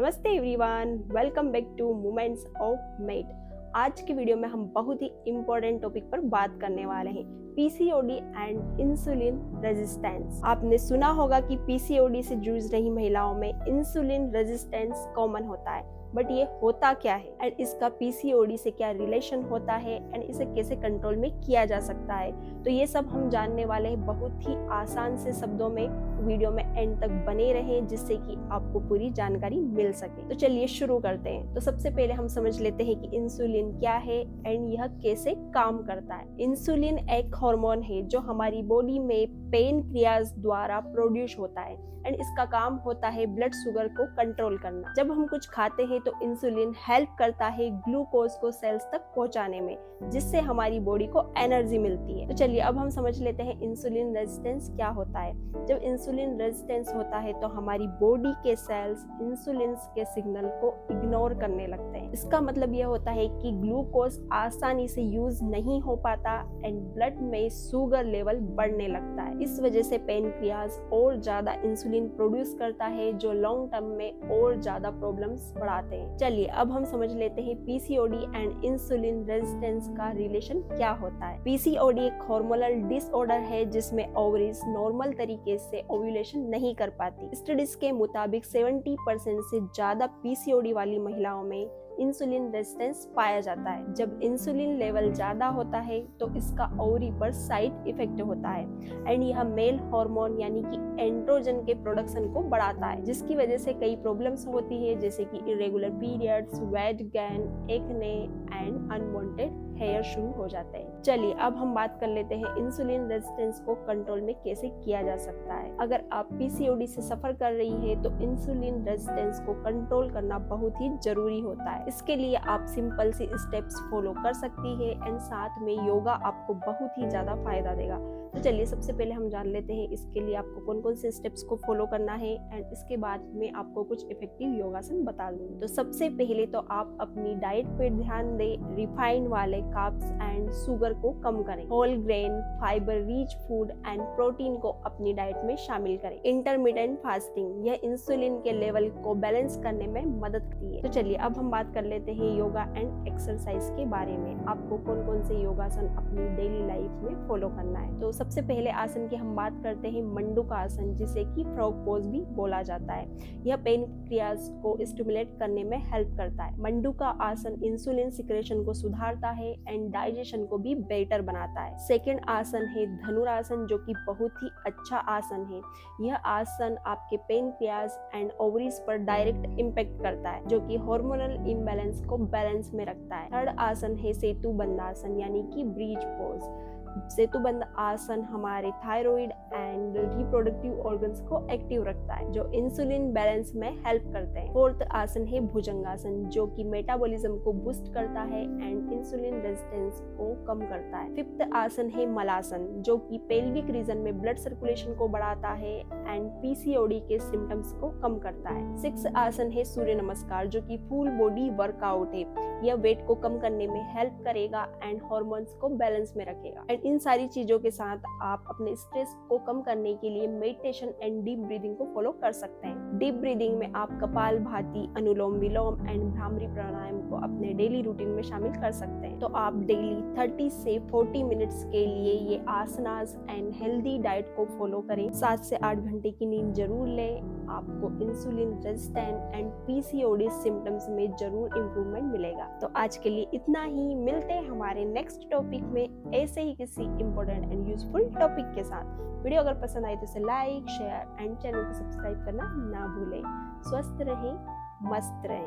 नमस्ते everyone, welcome back to moments of mate. आज की वीडियो में हम बहुत ही इम्पोर्टेंट टॉपिक पर बात करने वाले हैं, पीसीओडी एंड इंसुलिन रेजिस्टेंस। आपने सुना होगा कि पीसीओडी से जूझ रही महिलाओं में इंसुलिन रेजिस्टेंस कॉमन होता है, बट ये होता क्या है एंड इसका पीसीओडी से क्या रिलेशन होता है एंड इसे कैसे कंट्रोल में किया जा सकता है। तो ये सब हम जानने वाले हैं बहुत ही आसान से शब्दों में। वीडियो में एंड तक बने रहें जिससे कि आपको पूरी जानकारी मिल सके। तो चलिए शुरू करते हैं। तो सबसे पहले हम समझ लेते हैं कि इंसुलिन क्या है एंड यह कैसे काम करता है। इंसुलिन एक हार्मोन है जो हमारी बॉडी में पेनक्रियाज द्वारा प्रोड्यूस होता है एंड इसका काम होता है ब्लड शुगर को कंट्रोल करना। जब हम कुछ खाते हैं तो इंसुलिन हेल्प करता है ग्लूकोज को सेल्स तक पहुंचाने में, जिससे हमारी बॉडी को एनर्जी मिलती है। तो चलिए अब हम समझ लेते हैं इंसुलिन रेजिस्टेंस क्या होता है। जब इंसुलिन रेजिस्टेंस होता है तो हमारी बॉडी के सेल्स इंसुलिन के सिग्नल को इग्नोर करने लगते हैं। इसका मतलब यह होता है कि ग्लूकोज आसानी से यूज नहीं हो पाता एंड ब्लड में शुगर लेवल बढ़ने लगता है। इस वजह से पेनक्रियाज और ज्यादा इंसुलिन प्रोड्यूस करता है जो लॉन्ग टर्म में और ज्यादा प्रॉब्लम्स बढ़ाते हैं। चलिए अब हम समझ लेते हैं पीसीओडी एंड इंसुलिन रेजिस्टेंस का रिलेशन क्या होता है। पीसीओडी एक हार्मोनल डिसऑर्डर है जिसमें ओवरीज नॉर्मल तरीके से ओव्यूलेशन नहीं कर पाती। स्टडीज के मुताबिक 70% से ज्यादा पीसीओडी वाली महिलाओं में इंसुलिन रेजिस्टेंस पाया जाता है। जब इंसुलिन लेवल ज्यादा होता है तो इसका ओवरी पर साइड इफेक्ट होता है एंड यह मेल हार्मोन यानी कि एंड्रोजन के प्रोडक्शन को बढ़ाता है, जिसकी वजह से कई प्रॉब्लम्स होती है जैसे कि irregular periods, weight gain, acne and unwanted hair शुरू हो जाते हैं। चलिए अब हम बात कर लेते हैं इंसुलिन रेजिस्टेंस को कंट्रोल में कैसे किया जा सकता है। अगर आप पीसीओडी से सफर कर रही है तो इंसुलिन रेजिस्टेंस को कंट्रोल करना बहुत ही जरूरी होता है। इसके लिए आप सिंपल सी स्टेप्स फॉलो कर सकती है एंड साथ में योगा आपको बहुत ही ज्यादा फायदा देगा। तो चलिए सबसे पहले हम जान लेते हैं इसके लिए आपको कौन कौन से स्टेप्स को फॉलो करना है एंड इसके बाद में आपको कुछ इफेक्टिव योगासन बता दूंगी। तो सबसे पहले तो आप अपनी डाइट पे ध्यान दें, रिफाइंड वाले कार्ब्स एंड शुगर को कम करें, whole grain, fibre rich food and protein को अपनी डाइट में शामिल करें। इंटरमिटेंट फास्टिंग यह इंसुलिन के लेवल को बैलेंस करने में मदद करती है। तो चलिए अब हम बात कर लेते हैं योगा एंड एक्सरसाइज के बारे में। आपको कौन कौन से योगासन अपनी डेली लाइफ में फॉलो करना है। तो सबसे पहले आसन की हम बात करते हैं मंडूका आसन, जिसे कि फ्रॉग पोज भी बोला जाता है। यह पेनक्रियाज को स्टिमुलेट करने में हेल्प करता है। मंडूका आसन इंसुलिन सिक्रेशन को सुधारता है एंड डाइजेशन को भी बेटर बनाता है। सेकंड आसन है धनुरासन, जो कि बहुत ही अच्छा आसन है। यह आसन आपके पेनक्रियाज एंड ओवरीज पर डायरेक्ट इम्पैक्ट करता है, जो कि हार्मोनल इम्बैलेंस को बैलेंस में रखता है। थर्ड आसन है सेतुबंध आसन यानी कि ब्रिज पोज। सेतुबंध आसन हमारे थायराइड एंड रिप्रोडक्टिव ऑर्गन्स को एक्टिव रखता है, जो इंसुलिन बैलेंस में हेल्प करते हैं। फोर्थ आसन है भुजंगासन, जो कि मेटाबॉलिज्म को बूस्ट करता है एंड इंसुलिन रेजिस्टेंस को कम करता है। फिफ्थ आसन है मलासन, जो कि पेल्विक रीजन में ब्लड सर्कुलेशन को बढ़ाता है एंड पीसीओडी के सिम्टम्स को कम करता है। सिक्स्थ आसन है सूर्य नमस्कार, जो कि फुल बॉडी वर्कआउट है। यह वेट को कम करने में हेल्प करेगा एंड हॉर्मोन्स को बैलेंस में रखेगा। एंड इन सारी चीजों के साथ आप अपने स्ट्रेस को कम करने के लिए मेडिटेशन एंड डीप ब्रीदिंग को फॉलो कर सकते हैं। डीप ब्रीदिंग में आप कपालभाति, अनुलोम विलोम एंड भ्रामरी प्राणायाम को अपने डेली रूटीन में शामिल कर सकते हैं। तो आप डेली 30 से 40 मिनट्स के लिए ये आसनास एंड हेल्दी डाइट को फॉलो करें। 7 से 8 घंटे की नींद जरूर लें। आपको insulin resistance and PCOD symptoms में जरूर इम्प्रूवमेंट मिलेगा। तो आज के लिए इतना ही। मिलते हैं हमारे नेक्स्ट टॉपिक में ऐसे ही किसी इंपॉर्टेंट एंड यूजफुल टॉपिक के साथ। वीडियो अगर पसंद आई तो इसे लाइक, शेयर एंड चैनल को सब्सक्राइब करना ना भूलें। स्वस्थ रहें, मस्त रहें।